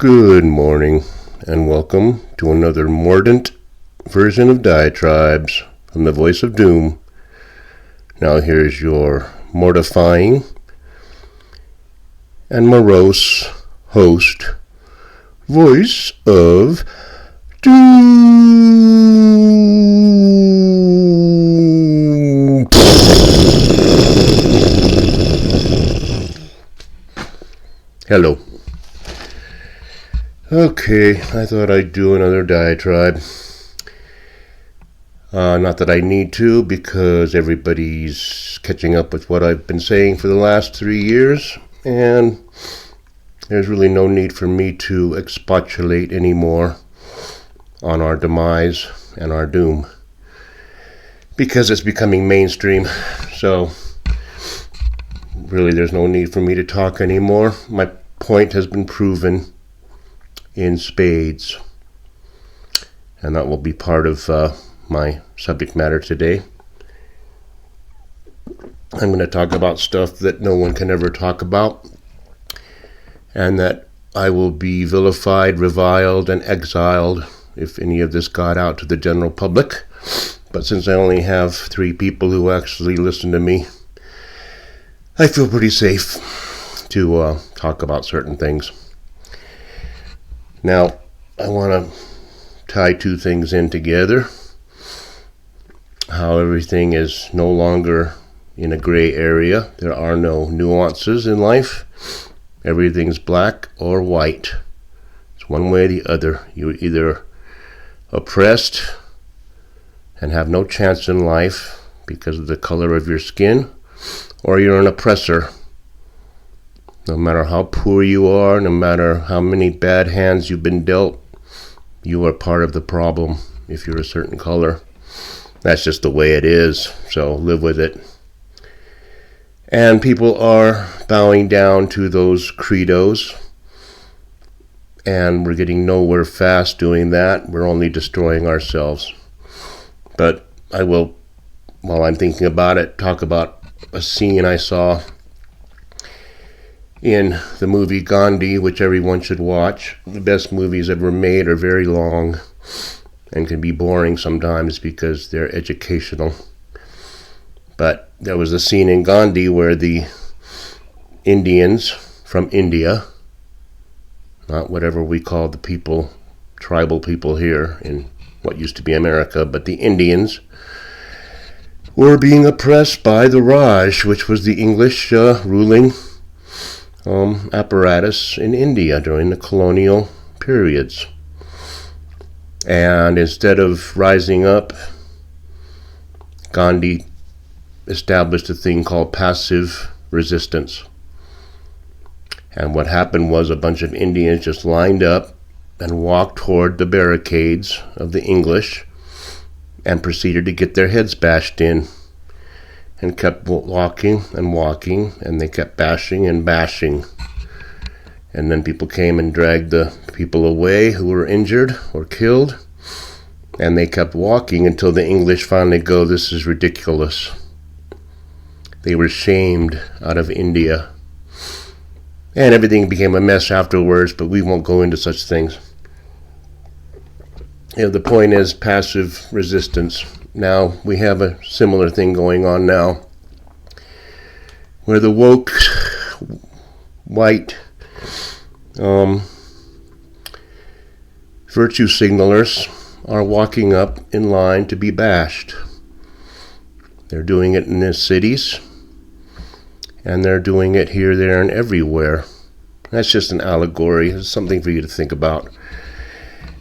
Good morning, and welcome to another mordant version of Diatribes from the Voice of Doom. Now here's your mortifying and morose host, Voice of Doom. Hello. Okay, I thought I'd do another diatribe. Not that I need to, because everybody's catching up with what I've been saying for the last 3 years, and there's really no need for me to expostulate anymore on our demise and our doom, because it's becoming mainstream. So really there's no need for me to talk anymore. My point has been proven in spades, and that will be part of my subject matter today. I'm going to talk about stuff that no one can ever talk about, and that I will be vilified, reviled, and exiled if any of this got out to the general public. But since I only have 3 people who actually listen to me, I feel pretty safe to talk about certain things. Now, I want to tie 2 things in together. How everything is no longer in a gray area. There are no nuances in life. Everything's black or white. It's one way or the other. You're either oppressed and have no chance in life because of the color of your skin, or you're an oppressor. No matter how poor you are, no matter how many bad hands you've been dealt, you are part of the problem if you're a certain color. That's just the way it is, so live with it. And people are bowing down to those credos, and we're getting nowhere fast doing that. We're only destroying ourselves. But I will, while I'm thinking about it, talk about a scene I saw in the movie Gandhi, which everyone should watch. The best movies ever made are very long and can be boring sometimes because they're educational. But there was a scene in Gandhi where the Indians from India, not whatever we call the people, tribal people here in what used to be America, but the Indians, were being oppressed by the Raj, which was the English ruling apparatus in India during the colonial periods. And instead of rising up, Gandhi established a thing called passive resistance. And what happened was a bunch of Indians just lined up and walked toward the barricades of the English and proceeded to get their heads bashed in, and kept walking, and they kept bashing and bashing. And then people came and dragged the people away who were injured or killed, and they kept walking until the English finally go, "This is ridiculous." They were shamed out of India. And everything became a mess afterwards, but we won't go into such things. The point is passive resistance. Now, we have a similar thing going on now, where the woke, white, virtue signalers are walking up in line to be bashed. They're doing it in the cities, and they're doing it here, there, and everywhere. That's just an allegory. It's something for you to think about.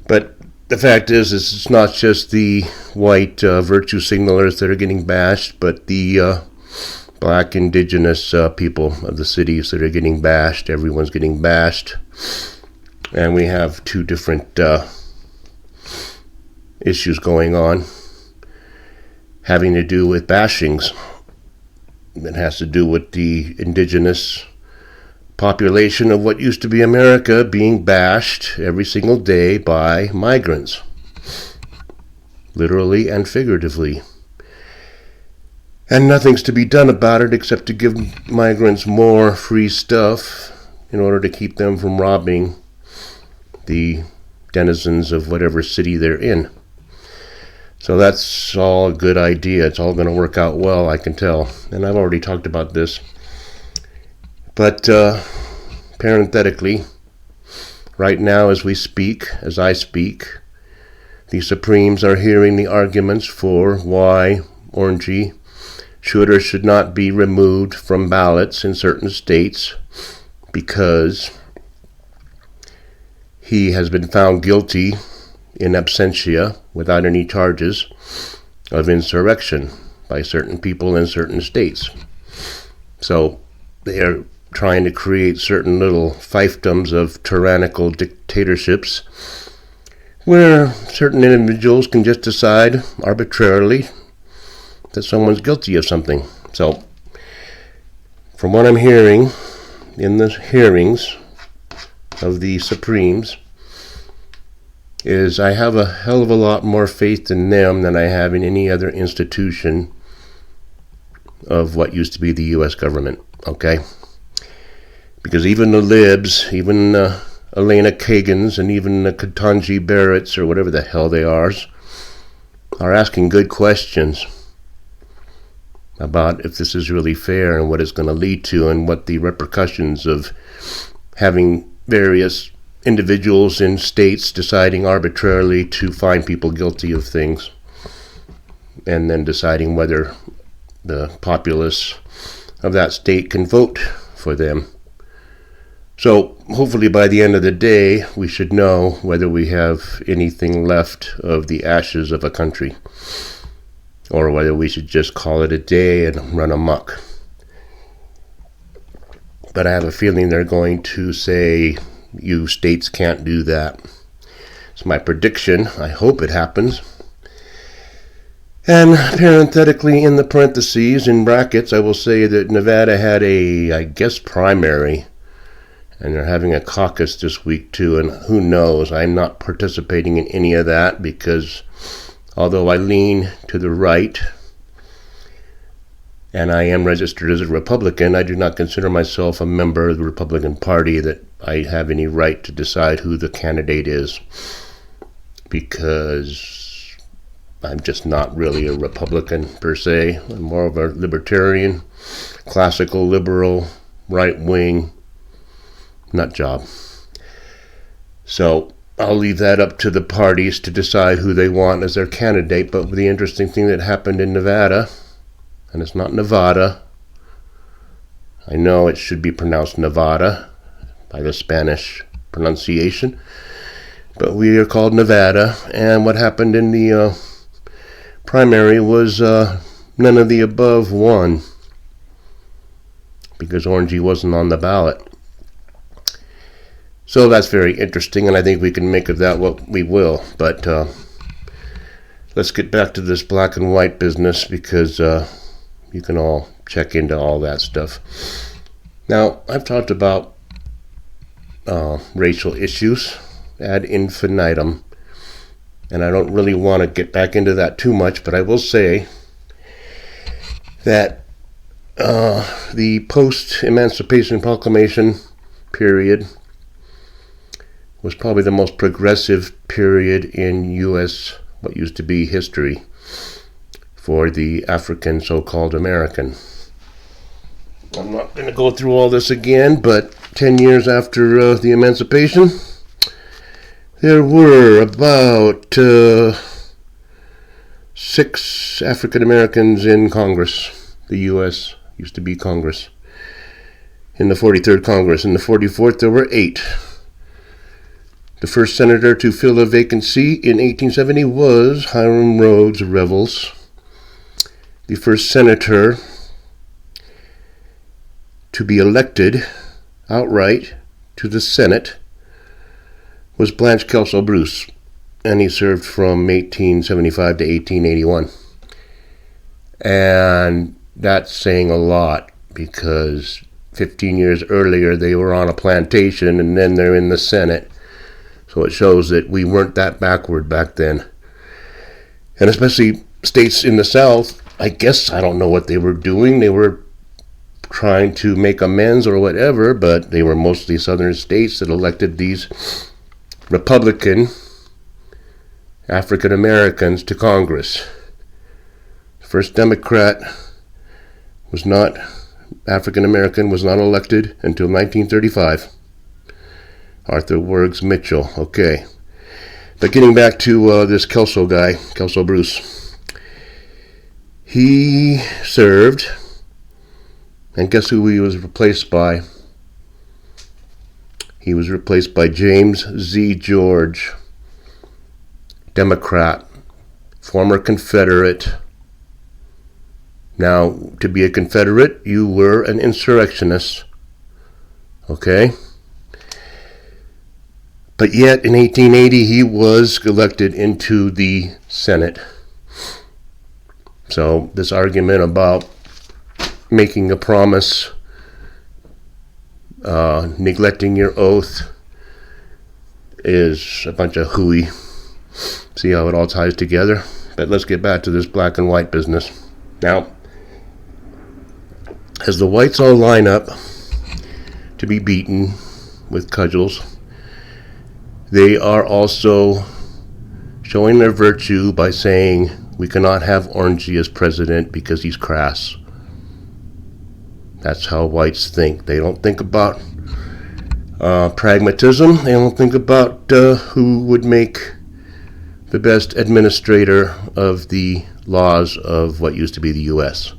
But the fact is it's not just the white virtue signalers that are getting bashed, but the black indigenous people of the cities that are getting bashed. Everyone's getting bashed. And we have 2 different issues going on having to do with bashings. It has to do with the indigenous population of what used to be America being bashed every single day by migrants, literally and figuratively. And nothing's to be done about it except to give migrants more free stuff in order to keep them from robbing the denizens of whatever city they're in. So that's all a good idea. It's all going to work out well, I can tell. And I've already talked about this. But parenthetically, right now as we speak, as I speak, the Supremes are hearing the arguments for why Orangey should or should not be removed from ballots in certain states, because he has been found guilty in absentia, without any charges, of insurrection by certain people in certain states. So they are trying to create certain little fiefdoms of tyrannical dictatorships where certain individuals can just decide arbitrarily that someone's guilty of something. So from what I'm hearing in the hearings of the Supremes, is I have a hell of a lot more faith in them than I have in any other institution of what used to be the U.S. government, okay? Because even the libs, even Elena Kagans, and even the Ketanji Barretts, or whatever the hell they are asking good questions about if this is really fair and what it's going to lead to and what the repercussions of having various individuals in states deciding arbitrarily to find people guilty of things and then deciding whether the populace of that state can vote for them. So hopefully by the end of the day, we should know whether we have anything left of the ashes of a country, or whether we should just call it a day and run amok. But I have a feeling they're going to say, you states can't do that. It's my prediction. I hope it happens. And parenthetically, in the parentheses, in brackets, I will say that Nevada had a, I guess, primary. And they're having a caucus this week too, and who knows, I'm not participating in any of that, because although I lean to the right and I am registered as a Republican, I do not consider myself a member of the Republican Party that I have any right to decide who the candidate is, because I'm just not really a Republican per se. I'm more of a libertarian, classical liberal, right-wing nut job. So I'll leave that up to the parties to decide who they want as their candidate. But the interesting thing that happened in Nevada, and it's not Nevada, I know it should be pronounced Nevada by the Spanish pronunciation, but we are called Nevada. And what happened in the primary was none of the above won, because Orangey wasn't on the ballot. So that's very interesting, and I think we can make of that what we will. But let's get back to this black and white business, because you can all check into all that stuff. Now, I've talked about racial issues ad infinitum, and I don't really want to get back into that too much, but I will say that the post-Emancipation Proclamation period was probably the most progressive period in U.S., what used to be history, for the African so-called American. I'm not going to go through all this again, but 10 years after the emancipation, there were about 6 African Americans in Congress. The U.S. used to be Congress. In the 43rd Congress. In the 44th, there were 8. The first senator to fill a vacancy in 1870 was Hiram Rhodes Revels. The first senator to be elected outright to the Senate was Blanche Kelso Bruce, and he served from 1875 to 1881. And that's saying a lot, because 15 years earlier they were on a plantation, and then they're in the Senate. So it shows that we weren't that backward back then. And especially states in the South, I guess, I don't know what they were doing. They were trying to make amends or whatever, but they were mostly southern states that elected these Republican African Americans to Congress. The first Democrat was not African American, was not elected until 1935. Arthur Wergs Mitchell. Okay. But getting back to this Kelso guy, Kelso Bruce. He served, and guess who he was replaced by? He was replaced by James Z. George, Democrat, former Confederate. Now, to be a Confederate, you were an insurrectionist. Okay? But yet, in 1880, he was elected into the Senate. So, this argument about making a promise, neglecting your oath, is a bunch of hooey. See how it all ties together? But let's get back to this black and white business. Now, as the whites all line up to be beaten with cudgels, they are also showing their virtue by saying, we cannot have Orangey as president because he's crass. That's how whites think. They don't think about pragmatism. They don't think about who would make the best administrator of the laws of what used to be the U.S.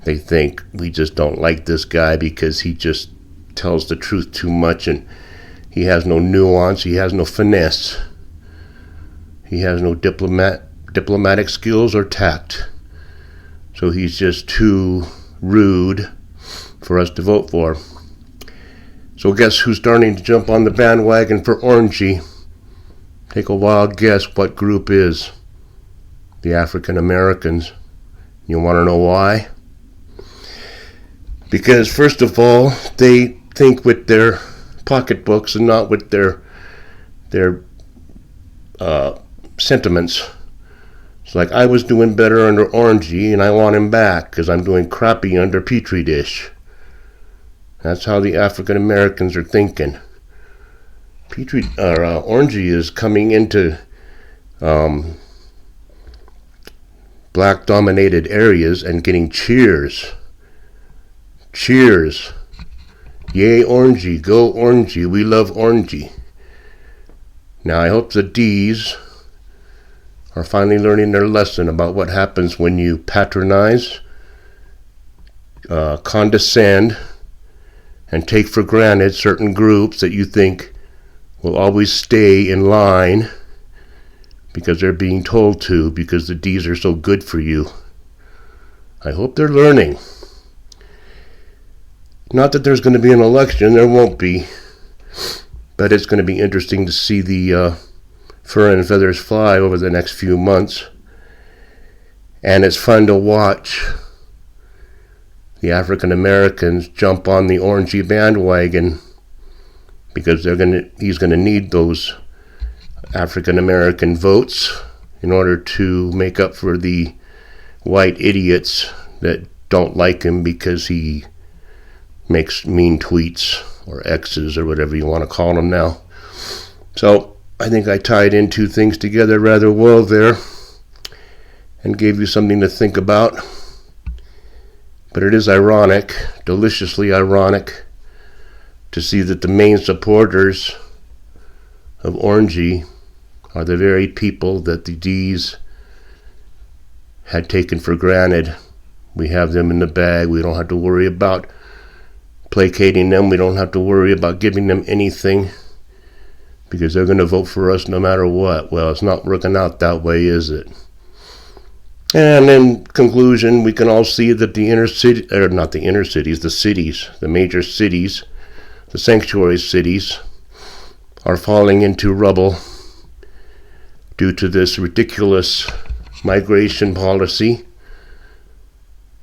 They think, we just don't like this guy because he just tells the truth too much and he has no nuance, he has no finesse, he has no diplomatic skills or tact. So he's just too rude for us to vote for. So guess who's starting to jump on the bandwagon for Orangey? Take a wild guess what group is. The African Americans. You want to know why? Because first of all, they think with their pocketbooks and not with their sentiments. It's like, I was doing better under Orangey and I want him back because I'm doing crappy under Petri dish. That's how the African Americans are thinking. Orangey is coming into black-dominated areas and getting cheers. Cheers. Yay, Orangey. Go, Orangey. We love Orangey. Now, I hope the D's are finally learning their lesson about what happens when you patronize, condescend, and take for granted certain groups that you think will always stay in line because they're being told to, because the D's are so good for you. I hope they're learning. Not that there's going to be an election, there won't be, but it's going to be interesting to see the fur and feathers fly over the next few months. And it's fun to watch the African Americans jump on the Orangey bandwagon because he's going to need those African American votes in order to make up for the white idiots that don't like him because he makes mean tweets or X's or whatever you want to call them now. So I think I tied in two things together rather well there and gave you something to think about. But it is ironic, deliciously ironic, to see that the main supporters of Orangey are the very people that the D's had taken for granted. We have them in the bag. We don't have to worry about placating them. We don't have to worry about giving them anything because they're going to vote for us no matter what. Well, it's not working out that way, is it? And in conclusion, we can all see that the inner city, or not the inner cities, the cities, the major cities, the sanctuary cities, are falling into rubble due to this ridiculous migration policy,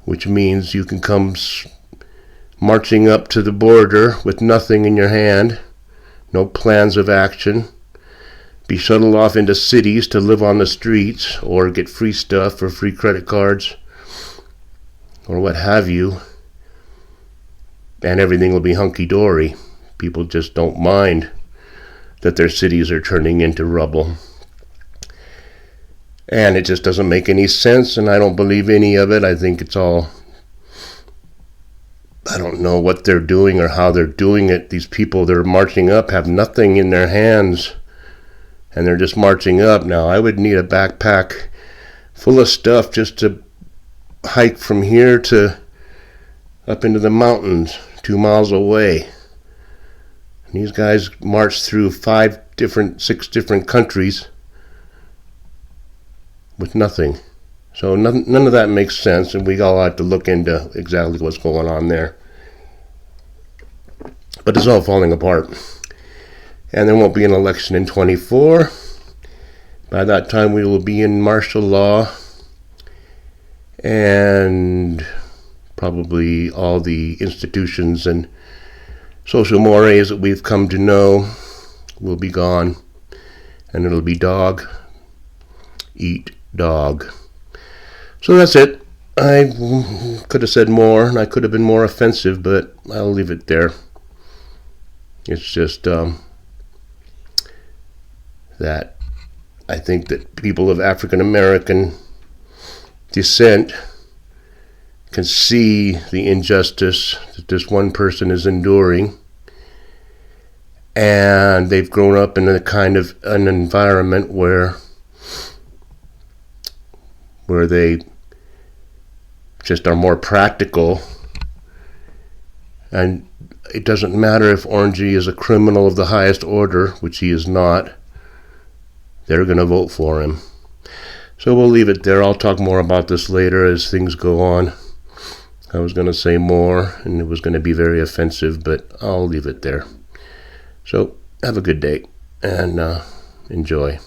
which means you can come marching up to the border with nothing in your hand, no plans of action, be shuttled off into cities to live on the streets or get free stuff or free credit cards or what have you, and everything will be hunky-dory. People just don't mind that their cities are turning into rubble. And it just doesn't make any sense, and I don't believe any of it. I think it's all, I don't know what they're doing or how they're doing it. These people that are marching up have nothing in their hands, and they're just marching up. Now, I would need a backpack full of stuff just to hike from here to up into the mountains 2 miles away. And these guys marched through 6 different countries with nothing. So none of that makes sense, and we all have to look into exactly what's going on there. But it's all falling apart. And there won't be an election in 24. By that time we will be in martial law, and probably all the institutions and social mores that we've come to know will be gone, and it'll be dog eat dog. So that's it. I could have said more, and I could have been more offensive, but I'll leave it there. It's just that I think that people of African American descent can see the injustice that this one person is enduring, and they've grown up in a kind of an environment where they just are more practical, and it doesn't matter if Orangey is a criminal of the highest order, which he is not. They're going to vote for him. So we'll leave it there. I'll talk more about this later as things go on. I was going to say more, and it was going to be very offensive, but I'll leave it there. So have a good day, and enjoy.